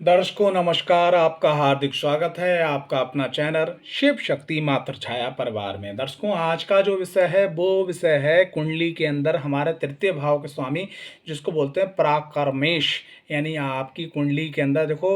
दर्शकों नमस्कार, आपका हार्दिक स्वागत है आपका अपना चैनल शिव शक्ति मात्र छाया परिवार में। दर्शकों, आज का जो विषय है वो विषय है कुंडली के अंदर हमारे तृतीय भाव के स्वामी जिसको बोलते हैं पराक्रमेश। यानी आपकी कुंडली के अंदर देखो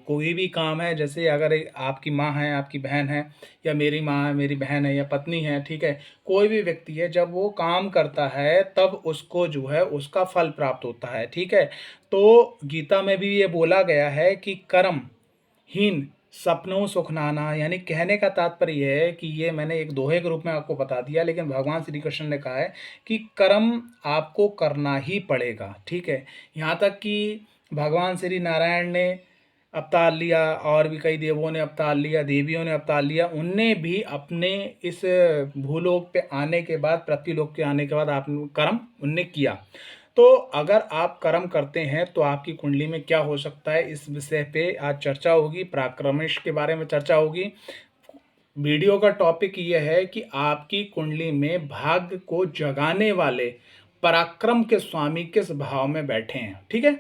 कोई भी काम है, जैसे अगर आपकी माँ है, आपकी बहन है, या मेरी माँ है, मेरी बहन है, या पत्नी है, ठीक है, कोई भी व्यक्ति है, जब वो काम करता है तब उसको जो है उसका फल प्राप्त होता है। ठीक है, तो गीता में भी ये बोला गया है कि कर्महीन सपनों सुखनाना। यानी कहने का तात्पर्य यह है कि ये मैंने एक दोहे के रूप में आपको बता दिया, लेकिन भगवान श्री कृष्ण ने कहा है कि कर्म आपको करना ही पड़ेगा। ठीक है, यहाँ तक कि भगवान श्री नारायण ने अवतार लिया और भी कई देवों ने अवतार लिया, देवियों ने अवतार लिया, उनने भी अपने इस भूलोक पे आने के बाद, पृथ्वीलोक के आने के बाद आप कर्म उनने किया। तो अगर आप कर्म करते हैं तो आपकी कुंडली में क्या हो सकता है, इस विषय पे आज चर्चा होगी। पराक्रमेश के बारे में चर्चा होगी। वीडियो का टॉपिक यह है कि आपकी कुंडली में भाग्य को जगाने वाले पराक्रम के स्वामी किस भाव में बैठे हैं। ठीक है,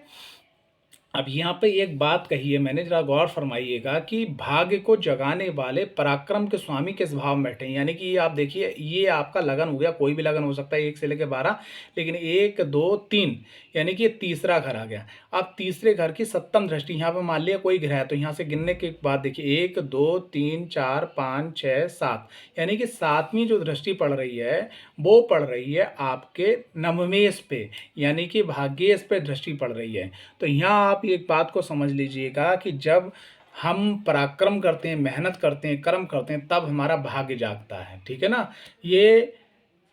अब यहाँ पे एक बात कही है मैंने, जरा गौर फरमाइएगा कि भाग्य को जगाने वाले पराक्रम के स्वामी किस भाव में बैठे हैं। यानी कि ये आप देखिए, ये आपका लगन हो गया, कोई भी लगन हो सकता है 1 से लेकर 12, लेकिन 1 2 3 यानी कि ये तीसरा घर आ गया। अब तीसरे घर की सप्तम दृष्टि यहाँ पे मान लिया कोई ग्रह है, तो यहाँ से गिनने के बाद देखिए 1 2 3 4 5 6 7, यानी कि 7वीं जो दृष्टि पड़ रही है वो पड़ रही है आपके नवमेश पे, यानी कि भाग्येश पे दृष्टि पड़ रही है। तो यहाँ आप एक बात को समझ लीजिएगा कि जब हम पराक्रम करते हैं, मेहनत करते हैं, कर्म करते हैं, तब हमारा भाग्य जागता है। ठीक है ना, ये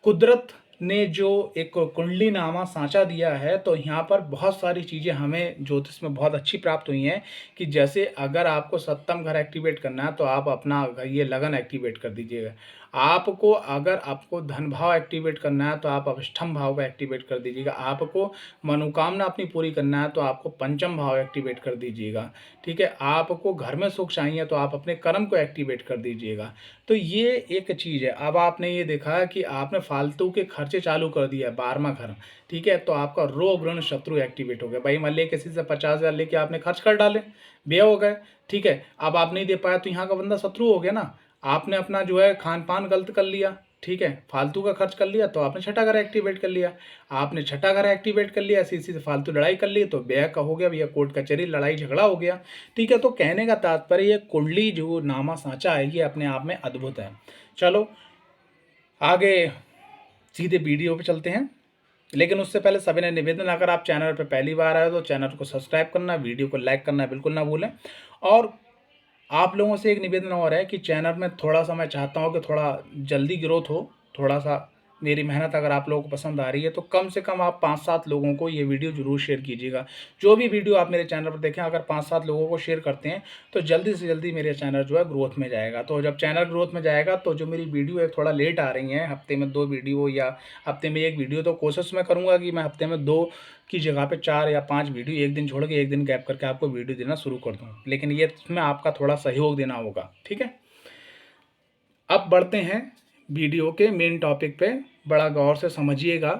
कुदरत ने जो एक कुंडली नामा सांचा दिया है, तो यहाँ पर बहुत सारी चीज़ें हमें ज्योतिष में बहुत अच्छी प्राप्त हुई हैं कि जैसे अगर आपको सप्तम घर एक्टिवेट करना है तो आप अपना ये लगन एक्टिवेट कर दीजिएगा। आपको अगर आपको धन भाव एक्टिवेट करना है तो आप अष्टम भाव को एक्टिवेट कर दीजिएगा। आपको मनोकामना अपनी पूरी करना है तो आपको पंचम भाव एक्टिवेट कर दीजिएगा। ठीक है, आपको घर में सुख चाहिए तो आप अपने कर्म को एक्टिवेट कर दीजिएगा। तो ये एक चीज़ है। अब आपने ये देखा कि आपने फालतू के खर्चे चालू कर दिया, 12वां घर, ठीक है, तो आपका रोग ऋण शत्रु एक्टिवेट हो गया। भाई मान लिया किसी से 50,000 लेके आपने खर्च कर डाले, व्यय हो गए। ठीक है, अब आप नहीं दे पाया तो यहाँ का बंदा शत्रु हो गया ना। आपने अपना जो है खान पान गलत कर लिया, ठीक है, फालतू का खर्च कर लिया, तो आपने छठा घर एक्टिवेट कर लिया। आपने छठा घर एक्टिवेट कर लिया, इसी से फालतू लड़ाई कर ली, तो व्यय का हो गया भैया, कोर्ट कचहरी लड़ाई झगड़ा हो गया। ठीक है, तो कहने का तात्पर्य ये कुंडली जो नामा सांचा है ये अपने आप में अद्भुत है। चलो आगे सीधे वीडियो पे चलते हैं, लेकिन उससे पहले सभी ने निवेदन, अगर आप चैनल पर पहली बार आए तो चैनल को सब्सक्राइब करना, वीडियो को लाइक करना बिल्कुल ना भूलें। और आप लोगों से एक निवेदन और है कि चैनल में थोड़ा सा मैं चाहता हूँ कि थोड़ा जल्दी ग्रोथ हो, थोड़ा सा मेरी मेहनत अगर आप लोगों को पसंद आ रही है तो कम से कम आप 5-7 लोगों को ये वीडियो ज़रूर शेयर कीजिएगा। जो भी वीडियो आप मेरे चैनल पर देखें, अगर 5-7 लोगों को शेयर करते हैं तो जल्दी से जल्दी मेरे चैनल जो है ग्रोथ में जाएगा। तो जब चैनल ग्रोथ में जाएगा तो जो मेरी वीडियो है थोड़ा लेट आ रही हैं, हफ्ते में 2 वीडियो या हफ्ते में 1 वीडियो, तो कोशिश मैं करूँगा कि मैं हफ्ते में 2 की जगह पे 4 या 5 वीडियो, एक दिन छोड़ के एक दिन गैप करके आपको वीडियो देना शुरू कर दूँ, लेकिन ये इसमें आपका थोड़ा सहयोग देना होगा। ठीक है, अब बढ़ते हैं वीडियो के मेन टॉपिक पे, बड़ा गौर से समझिएगा।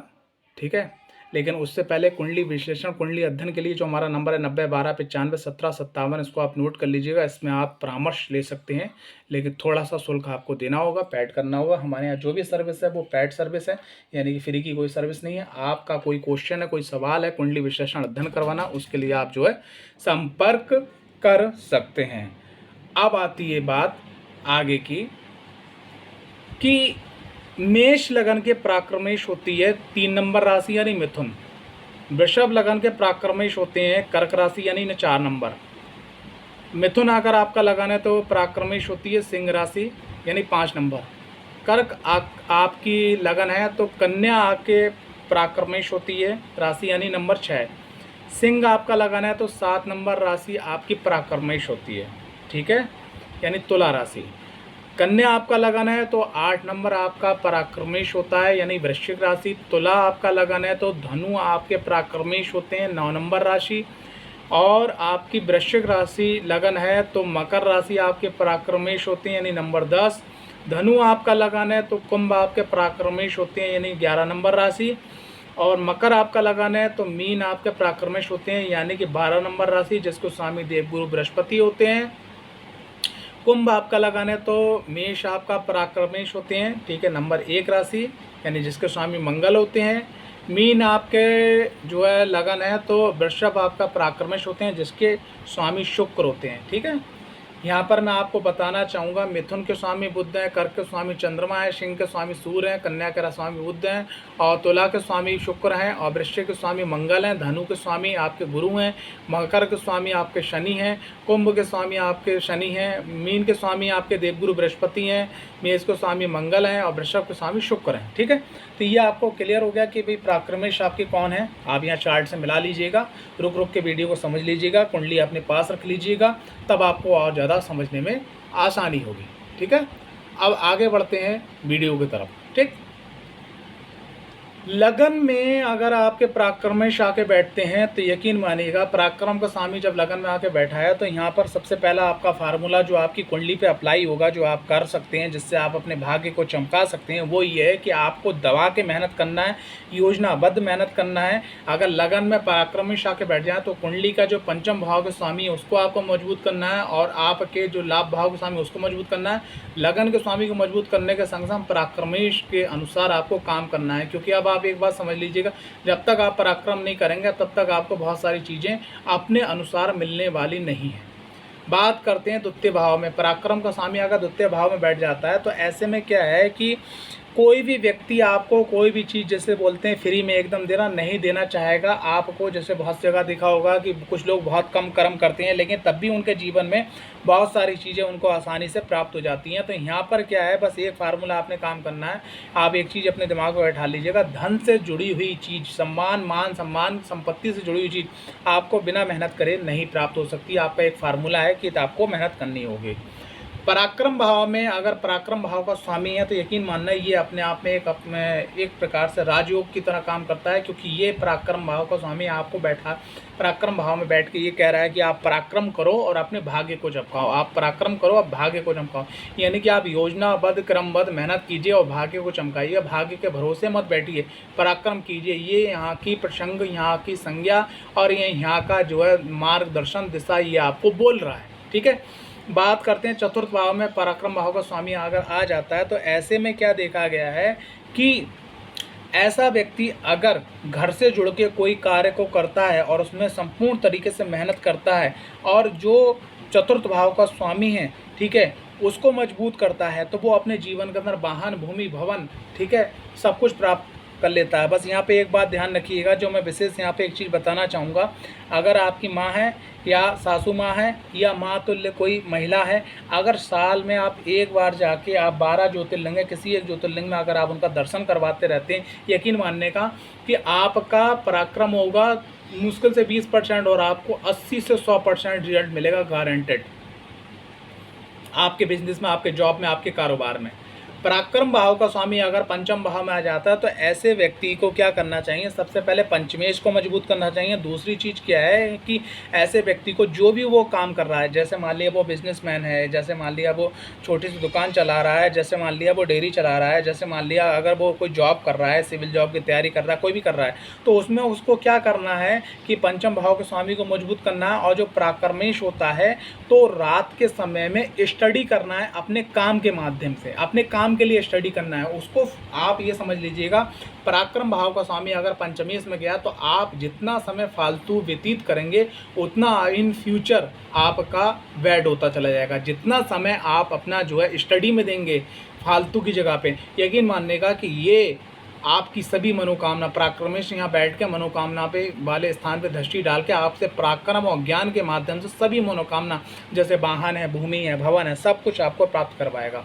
ठीक है, लेकिन उससे पहले कुंडली विश्लेषण, कुंडली अध्ययन के लिए जो हमारा नंबर है 90 12 95 17 57, इसको आप नोट कर लीजिएगा। इसमें आप परामर्श ले सकते हैं, लेकिन थोड़ा सा शुल्क आपको देना होगा, पेड करना होगा। हमारे यहाँ जो भी सर्विस है वो पेड सर्विस है, यानी कि फ्री की कोई सर्विस नहीं है। आपका कोई क्वेश्चन है, कोई सवाल है कुंडली विश्लेषण अध्ययन करवाना, उसके लिए आप जो है संपर्क कर सकते हैं। अब आती है बात आगे की कि मेष लगन के पराक्रमेश होती है 3 नंबर राशि यानी मिथुन। वृषभ लगन के पराक्रमेश होते हैं कर्क राशि यानी 4 नंबर। मिथुन अगर आपका लगन है तो पराक्रमेश होती है सिंह राशि यानी 5 नंबर। कर्क आपकी लगन है तो कन्या आपके पराक्रमेश होती है राशि यानी नंबर 6। सिंह आपका लगन है तो 7 नंबर राशि आपकी पराक्रमेश होती है, ठीक है, यानी तुला राशि। कन्या आपका लगन है तो 8 नंबर आपका पराक्रमेश होता है यानी वृश्चिक राशि। तुला आपका लगन है तो धनु आपके पराक्रमेश होते हैं 9 नंबर राशि। और आपकी वृश्चिक राशि लगन है तो मकर राशि आपके पराक्रमेश होते हैं यानी नंबर 10। धनु आपका लगन है तो कुंभ आपके पराक्रमेश होते हैं यानी 11 नंबर राशि। और मकर आपका लगाना है तो मीन आपके पराक्रमेश होते हैं, यानी कि 12 नंबर राशि, जिसको स्वामी देवगुरु बृहस्पति होते हैं। कुंभ आपका लगाना है तो मेष आपका पराक्रमेश होते हैं, ठीक है, नंबर 1 राशि, यानी जिसके स्वामी मंगल होते हैं। मीन आपके जो है लगन है तो वृषभ आपका पराक्रमेश होते हैं, जिसके स्वामी शुक्र होते हैं, ठीक है। यहाँ पर मैं आपको बताना चाहूँगा, मिथुन के स्वामी बुध हैं, कर्क के स्वामी चंद्रमा है, सिंह के स्वामी सूर्य हैं, कन्या के स्वामी बुध हैं, और तुला के स्वामी शुक्र हैं, और वृश्चिक के स्वामी मंगल हैं, धनु के स्वामी आपके गुरु हैं, मकर के स्वामी आपके शनि हैं, कुंभ के स्वामी आपके शनि हैं, मीन के स्वामी आपके देवगुरु बृहस्पति हैं, मेष के स्वामी मंगल हैं, और वृषभ के स्वामी शुक्र हैं, ठीक है। तो ये आपको क्लियर हो गया कि भाई पराक्रमेश आपके कौन है। आप यहाँ चार्ट से मिला लीजिएगा, रुक रुक के वीडियो को समझ लीजिएगा, कुंडली अपने पास रख लीजिएगा, तब आपको और ज़्यादा समझने में आसानी होगी, ठीक है। अब आगे बढ़ते हैं वीडियो की तरफ, ठीक। लगन में अगर आपके पराक्रमेश आके बैठते हैं तो यकीन मानिएगा, पराक्रम का स्वामी जब लगन में आके बैठा है तो यहाँ पर सबसे पहला आपका फार्मूला जो आपकी कुंडली पे अप्लाई होगा, जो आप कर सकते हैं, जिससे आप अपने भाग्य को चमका सकते हैं, वो ये है कि आपको दबा के मेहनत करना है, योजनाबद्ध मेहनत करना है। अगर लगन में पराक्रमेश आके बैठ जाए तो कुंडली का जो पंचम भाव के स्वामी है उसको आपको मजबूत करना है, और आपके जो लाभ भाव के स्वामी उसको मजबूत करना है। लगन के स्वामी को मजबूत करने के संग संग पराक्रमेश के अनुसार आपको काम करना है, क्योंकि अब आप एक बात समझ लीजिएगा, जब तक आप पराक्रम नहीं करेंगे तब तक आपको बहुत सारी चीज़ें अपने अनुसार मिलने वाली नहीं है। बात करते हैं द्वितीय भाव में, पराक्रम का स्वामी अगर द्वितीय भाव में बैठ जाता है तो ऐसे में क्या है कि कोई भी व्यक्ति आपको कोई भी चीज़, जैसे बोलते हैं फ्री में एकदम देना नहीं देना चाहेगा आपको। जैसे बहुत जगह देखा होगा कि कुछ लोग बहुत कम कर्म करते हैं लेकिन तब भी उनके जीवन में बहुत सारी चीज़ें उनको आसानी से प्राप्त हो जाती हैं। तो यहाँ पर क्या है, बस एक फार्मूला आपने काम करना है। आप एक चीज़ अपने दिमाग में बैठा लीजिएगा, धन से जुड़ी हुई चीज़, सम्मान, मान सम्मान, संपत्ति से जुड़ी हुई चीज़ आपको बिना मेहनत करे नहीं प्राप्त हो सकती। आपका एक फार्मूला है कि आपको मेहनत करनी होगी। पराक्रम भाव में अगर पराक्रम भाव का स्वामी है तो यकीन मानना ये अपने आप में एक प्रकार से राजयोग की तरह काम करता है, क्योंकि ये पराक्रम भाव का स्वामी आपको बैठा पराक्रम भाव में बैठ के ये कह रहा है कि आप पराक्रम करो और अपने भाग्य को चमकाओ। आप पराक्रम करो, आप भाग्य को चमकाओ, यानी कि आप योजनाबद्ध क्रमबद्ध मेहनत कीजिए और भाग्य को चमकाइए। भाग्य के भरोसे मत बैठिए, पराक्रम कीजिए। ये यहाँ की प्रसंग, यहाँ की संज्ञा और ये यहाँ का जो है मार्गदर्शन, दिशा ये आपको बोल रहा है, ठीक है। बात करते हैं चतुर्थ भाव में, पराक्रम भाव का स्वामी अगर आ जाता है तो ऐसे में क्या देखा गया है कि ऐसा व्यक्ति अगर घर से जुड़ के कोई कार्य को करता है और उसमें संपूर्ण तरीके से मेहनत करता है और जो चतुर्थ भाव का स्वामी है, ठीक है, उसको मजबूत करता है, तो वो अपने जीवन के अंदर वाहन, भूमि, भवन, ठीक है, सब कुछ प्राप्त कर लेता है। बस यहाँ पे एक बात ध्यान रखिएगा, जो मैं विशेष यहाँ पे एक चीज़ बताना चाहूँगा। अगर आपकी माँ है या सासू माँ है या माँ तुल्य कोई महिला है, अगर साल में आप एक बार जाके आप 12 ज्योतिर्लिंग है, किसी एक ज्योतिर्लिंग में अगर आप उनका दर्शन करवाते रहते हैं, यकीन मानने का कि आपका पराक्रम होगा मुश्किल से 20% और आपको 80 से 100% रिजल्ट मिलेगा, गारंटेड, आपके बिजनेस में, आपके जॉब में, आपके कारोबार में। पराक्रम भाव का स्वामी अगर पंचम भाव में आ जाता है तो ऐसे व्यक्ति को क्या करना चाहिए, सबसे पहले पंचमेश को मजबूत करना चाहिए। दूसरी चीज़ क्या है कि ऐसे व्यक्ति को जो भी वो काम कर रहा है, जैसे मान लिया वो बिजनेसमैन है, जैसे मान लिया वो छोटी सी दुकान चला रहा है, जैसे मान लिया वो डेयरी चला रहा है, जैसे मान लिया अगर वो कोई जॉब कर रहा है, सिविल जॉब की तैयारी कर रहा है, कोई भी कर रहा है, तो उसमें उसको क्या करना है कि पंचम भाव के स्वामी को मजबूत करना है। और जो पराक्रमेश होता है तो रात के समय में स्टडी करना है, अपने काम के माध्यम से, अपने काम के लिए स्टडी करना है उसको। आप ये समझ लीजिएगा, पराक्रम भाव का स्वामी अगर पंचमेश में गया तो आप जितना समय फालतू व्यतीत करेंगे उतना इन फ्यूचर आपका वैड होता चला जाएगा। जितना समय आप अपना जो है स्टडी में देंगे फालतू की जगह पे, यकीन मानने का कि ये आपकी सभी मनोकामना, पराक्रमेश यहाँ बैठ के मनोकामना पे वाले स्थान पे दृष्टि डाल के आपसे पराक्रम और ज्ञान के माध्यम से सभी मनोकामना, जैसे वाहन है, भूमि है, भवन है, सब कुछ आपको प्राप्त करवाएगा।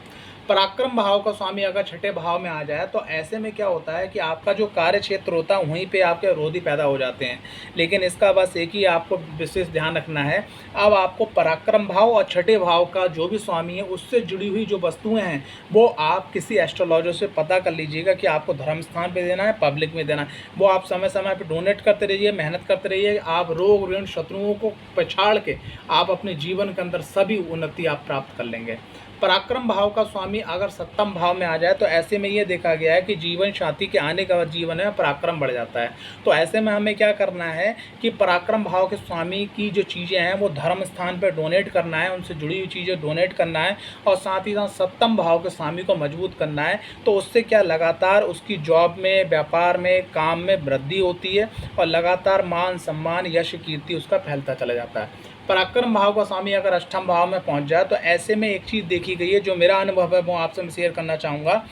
पराक्रम भाव का स्वामी अगर छठे भाव में आ जाए तो ऐसे में क्या होता है कि आपका जो कार्य क्षेत्र होता है वहीं पे आपके विरोधी पैदा हो जाते हैं। लेकिन इसका बस एक ही आपको विशेष ध्यान रखना है, अब आपको पराक्रम भाव और छठे भाव का जो भी स्वामी है उससे जुड़ी हुई जो वस्तुएं हैं वो आप किसी एस्ट्रोलॉजर से पता कर लीजिएगा कि आपको धर्म स्थान पर देना है, पब्लिक में देना है। वो आप समय समय पर डोनेट करते रहिए, मेहनत करते रहिए। आप रोग ऋण शत्रुओं को पछाड़ के आप अपने जीवन के अंदर सभी उन्नति आप प्राप्त कर लेंगे। पराक्रम भाव का स्वामी अगर सप्तम भाव में आ जाए तो ऐसे में ये देखा गया है कि जीवन साथी के आने का जीवन में पराक्रम बढ़ जाता है। तो ऐसे में हमें क्या करना है कि पराक्रम भाव के स्वामी की जो चीज़ें हैं वो धर्म स्थान पर डोनेट करना है, उनसे जुड़ी हुई चीज़ें डोनेट करना है, और साथ ही साथ सप्तम भाव के स्वामी को मजबूत करना है। तो उससे क्या लगातार उसकी जॉब में, व्यापार में, काम में वृद्धि होती है और लगातार मान सम्मान, यश, कीर्ति उसका फैलता चला जाता है। पराक्रम भाव का स्वामी अगर अष्टम भाव में पहुंच जाए तो ऐसे में एक चीज़ देखी गई है, जो मेरा अनुभव है वो आपसे मैं शेयर करना चाहूँगा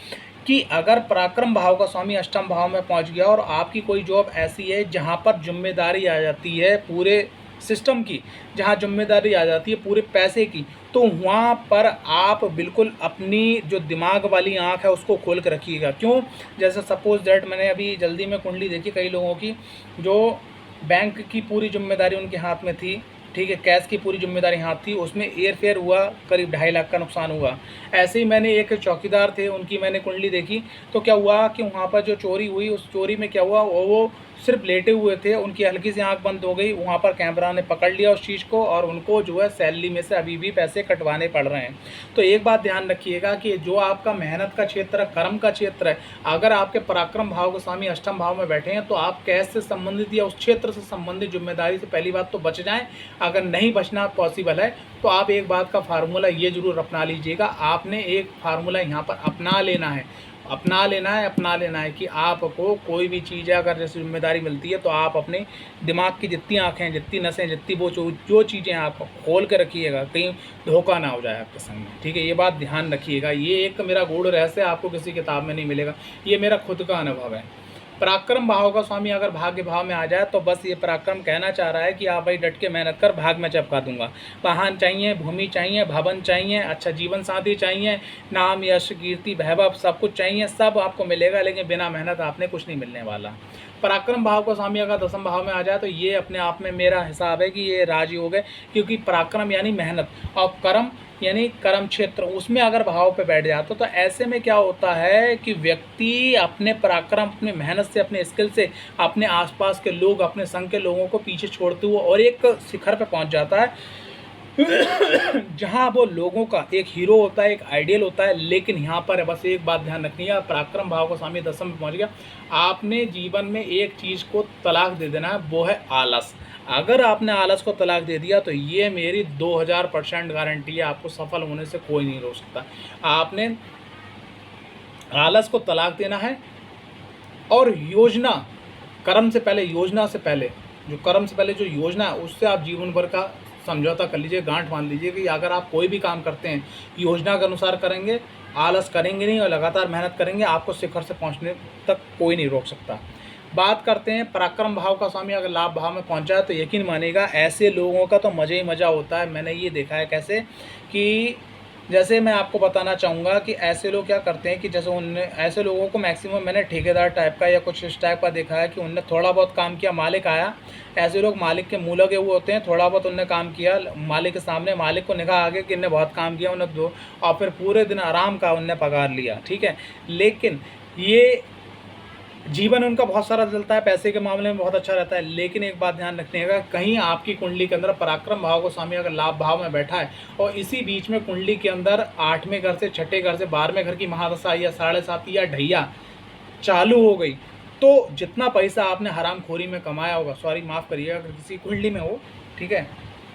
कि अगर पराक्रम भाव का स्वामी अष्टम भाव में पहुंच गया और आपकी कोई जॉब ऐसी है जहां पर जिम्मेदारी आ जाती है पूरे सिस्टम की, जहां जिम्मेदारी आ जाती है पूरे पैसे की, तो वहाँ पर आप बिल्कुल अपनी जो दिमाग वाली आँख है उसको खोल कर रखिएगा। क्यों? जैसे सपोज दैट मैंने अभी जल्दी में कुंडली देखी कई लोगों की, जो बैंक की पूरी जिम्मेदारी उनके हाथ में थी, ठीक है, कैश की पूरी जिम्मेदारी हाथ थी, उसमें एयर फेयर हुआ, करीब 2.5 लाख का नुकसान हुआ। ऐसे ही मैंने एक चौकीदार थे, उनकी मैंने कुंडली देखी, तो क्या हुआ कि वहाँ पर जो चोरी हुई, उस चोरी में क्या हुआ, वो सिर्फ लेटे हुए थे, उनकी हल्की सी आंख बंद हो गई, वहाँ पर कैमरा ने पकड़ लिया उस चीज़ को, और उनको जो है सैलरी में से अभी भी पैसे कटवाने पड़ रहे हैं। तो एक बात ध्यान रखिएगा कि जो आपका मेहनत का क्षेत्र है, कर्म का क्षेत्र है, अगर आपके पराक्रम भाव के स्वामी अष्टम भाव में बैठे हैं तो आप कैश से संबंधित या उस क्षेत्र से संबंधित जिम्मेदारी से पहली बात तो बच जाएं। अगर नहीं बचना पॉसिबल है तो आप एक बात का फार्मूला ये ज़रूर अपना लीजिएगा, आपने एक फार्मूला यहाँ पर अपना लेना है कि आपको कोई भी चीज़ है, अगर जैसे जिम्मेदारी मिलती है तो आप अपने दिमाग की जितनी आँखें, जितनी नसें, जितनी वो जो चीज़ें आप खोल के रखिएगा, कहीं धोखा ना हो जाए आपके संग में, ठीक है। ये बात ध्यान रखिएगा, ये एक मेरा गूढ़ रहस्य आपको किसी किताब में नहीं मिलेगा, ये मेरा खुद का अनुभव है। पराक्रम भाव का स्वामी अगर भाग्य भाव में आ जाए तो बस ये पराक्रम कहना चाह रहा है कि आप भाई डट के मेहनत कर, भाग में चपका दूंगा। वाहन चाहिए, भूमि चाहिए, भवन चाहिए, अच्छा जीवन साथी चाहिए, नाम, यश, कीर्ति, वैभव सब कुछ चाहिए, सब आपको मिलेगा, लेकिन बिना मेहनत आपने कुछ नहीं मिलने वाला। पराक्रम भाव का स्वामी अगर दसम भाव में आ जाए तो ये अपने आप में मेरा हिसाब है कि ये राजयोग है, क्योंकि पराक्रम यानी मेहनत और कर्म यानी कर्म क्षेत्र, उसमें अगर भाव पे बैठ जाता तो ऐसे में क्या होता है कि व्यक्ति अपने पराक्रम, अपने मेहनत से, अपने स्किल से अपने आसपास के लोग, अपने संग के लोगों को पीछे छोड़ते हुए और एक शिखर पे पहुंच जाता है जहां वो लोगों का एक हीरो होता है, एक आइडियल होता है। लेकिन यहाँ पर बस एक बात ध्यान रखनी है, पराक्रम भाव का स्वामी दसम में पहुंच गया, आपने जीवन में एक चीज़ को तलाक दे देना है, वो है आलस। अगर आपने आलस को तलाक दे दिया तो ये मेरी 2000% गारंटी है, आपको सफल होने से कोई नहीं रोक सकता। आपने आलस को तलाक देना है और योजना, कर्म से पहले, योजना से पहले, जो कर्म से पहले जो योजना है उससे आप जीवन भर का समझौता कर लीजिए, गांठ बांध लीजिए कि अगर आप कोई भी काम करते हैं योजना के अनुसार करेंगे, आलस करेंगे नहीं और लगातार मेहनत करेंगे, आपको शिखर से पहुंचने तक कोई नहीं रोक सकता। बात करते हैं पराक्रम भाव का स्वामी अगर लाभ भाव में पहुंचा है तो यकीन मानिएगा ऐसे लोगों का तो मज़े ही मज़ा होता है। मैंने ये देखा है कैसे कि जैसे मैं आपको बताना चाहूँगा कि ऐसे लोग क्या करते हैं कि जैसे उनने, ऐसे लोगों को मैक्सिमम मैंने ठेकेदार टाइप का या कुछ इस टाइप का देखा है कि उनने थोड़ा बहुत काम किया, मालिक आया, ऐसे लोग मालिक के मुँह लगे हुए होते हैं, थोड़ा बहुत उनने काम किया मालिक के सामने, मालिक को निगाह आ गया कि इनने बहुत काम किया, उन्हें दो, और फिर पूरे दिन आराम का उनने पगार लिया, ठीक है। लेकिन ये जीवन उनका बहुत सारा चलता है, पैसे के मामले में बहुत अच्छा रहता है। लेकिन एक बात ध्यान रखिएगा, कहीं आपकी कुंडली के अंदर पराक्रम भाव को स्वामी अगर लाभ भाव में बैठा है और इसी बीच में कुंडली के अंदर 8वें घर से 6ठे घर से 12वें घर की महादशा या 7.5 या ढैया चालू हो गई, तो जितना पैसा आपने हरामखोरी में कमाया होगा, सॉरी माफ़ करिएगा अगर किसी कुंडली में हो, ठीक है,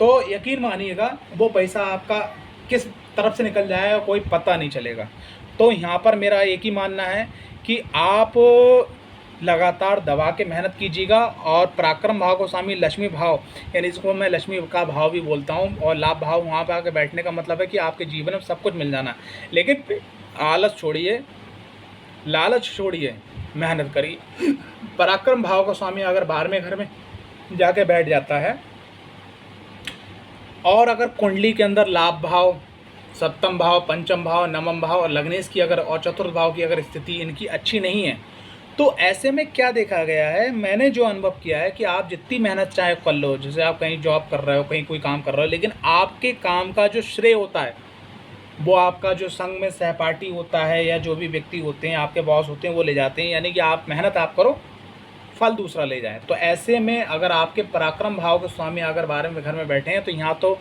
तो यकीन मानिएगा वो पैसा आपका किस तरफ से निकल जाएगा कोई पता नहीं चलेगा। तो यहाँ पर मेरा एक ही मानना है कि आप लगातार दबा के मेहनत कीजिएगा। और पराक्रम भाव को स्वामी लक्ष्मी भाव, यानी इसको मैं लक्ष्मी का भाव भी बोलता हूँ, और लाभ भाव वहाँ पर आके बैठने का मतलब है कि आपके जीवन में सब कुछ मिल जाना। लेकिन आलस छोड़िए, लालच छोड़िए, मेहनत करिए। पराक्रम भाव का स्वामी अगर 12वें घर में जाके बैठ जाता है और अगर कुंडली के अंदर लाभ भाव, सप्तम भाव, पंचम भाव, नवम भाव और लग्नेश की अगर और चतुर्थ भाव की अगर स्थिति इनकी अच्छी नहीं है, तो ऐसे में क्या देखा गया है, मैंने जो अनुभव किया है कि आप जितनी मेहनत चाहे कर लो, जैसे आप कहीं जॉब कर रहे हो, कहीं कोई काम कर रहे हो, लेकिन आपके काम का जो श्रेय होता है वो आपका जो संघ में सहपाठी होता है या जो भी व्यक्ति होते हैं, आपके बॉस होते हैं, वो ले जाते हैं। यानी कि आप मेहनत आप करो, फल दूसरा ले जाए। तो ऐसे में अगर आपके पराक्रम भाव के स्वामी अगर 12वें घर में बैठे हैं तो यहाँ तो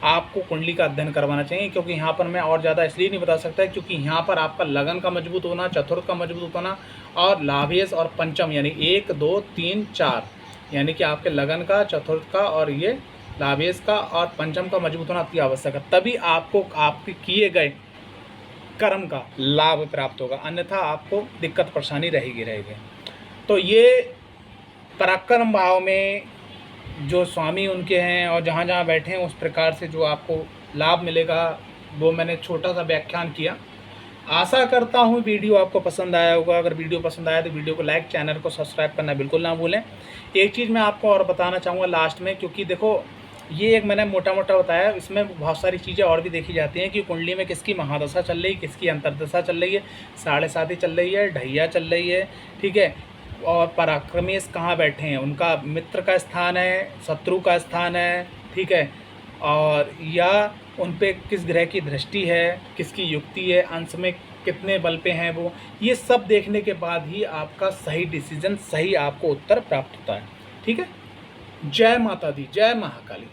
आपको कुंडली का अध्ययन करवाना चाहिए, क्योंकि यहाँ पर मैं और ज़्यादा इसलिए नहीं बता सकता क्योंकि यहाँ पर आपका लगन का मजबूत होना, चतुर्थ का मजबूत होना और लाभेश और पंचम यानी 1 2 3 4 यानी कि आपके लगन का, चतुर्थ का और ये लाभेश का और पंचम का मजबूत होना अति आवश्यक है। तभी आपको आपके किए गए कर्म का लाभ प्राप्त होगा, अन्यथा आपको दिक्कत परेशानी रहेगी। तो ये पराक्रम भाव में जो स्वामी उनके हैं और जहाँ जहाँ बैठे हैं उस प्रकार से जो आपको लाभ मिलेगा वो मैंने छोटा सा व्याख्यान किया। आशा करता हूँ वीडियो आपको पसंद आया होगा। अगर वीडियो पसंद आया तो वीडियो को लाइक, चैनल को सब्सक्राइब करना बिल्कुल ना भूलें। एक चीज़ मैं आपको और बताना चाहूँगा लास्ट में, क्योंकि देखो ये एक मैंने मोटा मोटा बताया, इसमें बहुत सारी चीज़ें और भी देखी जाती हैं कि कुंडली में किसकी महादशा चल रही है, किसकी अंतर्दशा चल रही है, 7.5 चल रही है, ढैया चल रही है, ठीक है, और पराक्रमेश कहाँ बैठे हैं, उनका मित्र का स्थान है, शत्रु का स्थान है, ठीक है, और या उन पे किस ग्रह की दृष्टि है, किसकी युक्ति है, अंश में कितने बल पे हैं वो, ये सब देखने के बाद ही आपका सही डिसीजन, सही आपको उत्तर प्राप्त होता है। ठीक है। जय माता दी, जय महाकाली।